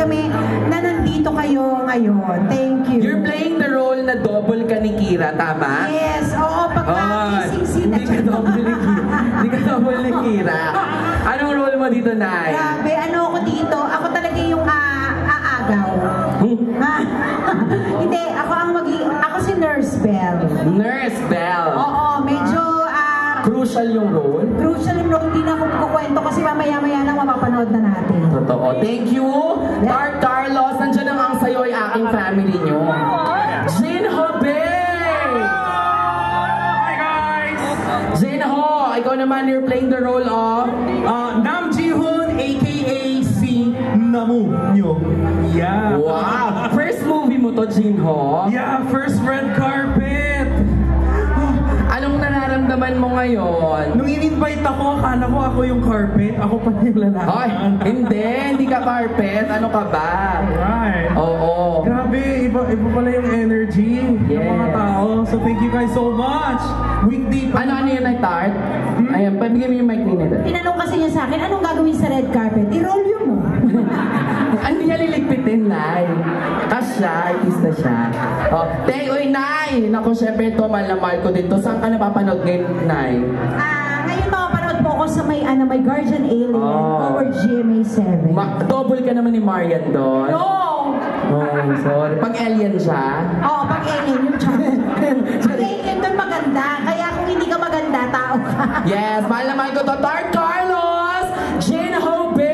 kami na nandito kayo ngayon. Thank you. You're playing the role na double ka ni Kira, tama? Yes, oo, pagka-kissing scene. Hindi ka double ni Kira. Hindi ka double ni Kira. Anong role mo dito, Nay? Grabe, ano ako dito? Ako talaga yung aagaw. Hindi, ako si Nurse Bell. Nurse Bell. Oo, medyo crucial yung role. Crucial yung role. Hindi na ako kukwento kasi mamaya-maya lang mapapanood na natin. Totoo. Thank you. Tart Carlos, nandiyan ang sa'yo ay aking family nyo. Jin Hobe! Hi guys! Jin Ho, ikaw naman, you're playing the role of Nam Ji-hoon, aka si Namu nyo. Yeah. wow! First movie mo to, Jin Ho? Yeah, first red carpet. Anong nararamdaman mo ngayon? Nung in-invite ako, akala ko ako yung carpet. Ako pa yung lalaki. Ay, hindi ka carpet. Ano ka ba? Right. Oo. Grabe, iba pala yung energy ng mga tao. So thank you guys so much. Weekday pa. Ano yun ay Tart? Ayan, pabigyan mo yung mic ni Neda. Tinanong kasi niya sa akin, anong gagawin sa red carpet? I-roll yun mo. Hindi niya liligpitin, Nay. Kasya, artista siya. Oh, uy, Nay! Naku, syempre ito, mahal na mahal ko dito. Saan ka napapanood ngayon, Nay? Ngayon makapanood po ako sa may Guardian Alien over GMA7. Double ka naman ni Marian doon. No! Oh, sorry. Pag alien siya? Oo, pag alien yung channel. Pag alien doon maganda. Kaya kung hindi ka maganda, tao ka. Yes, mahal na mahal ko to. Tart Carlos! Jin Hobe!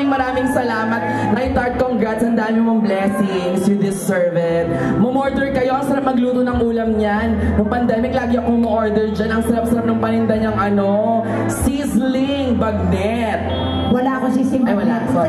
Maraming salamat. Nay Tart, congrats. Ang dami mong blessings. You deserve it. Mumorder kayo. Ang sarap magluto ng ulam niyan. Nung pandemic, lagi akong umorder dyan. Ang sarap-sarap ng paninda niyang sizzling bagnet. Wala ako sising. Ay, wala. Sorry.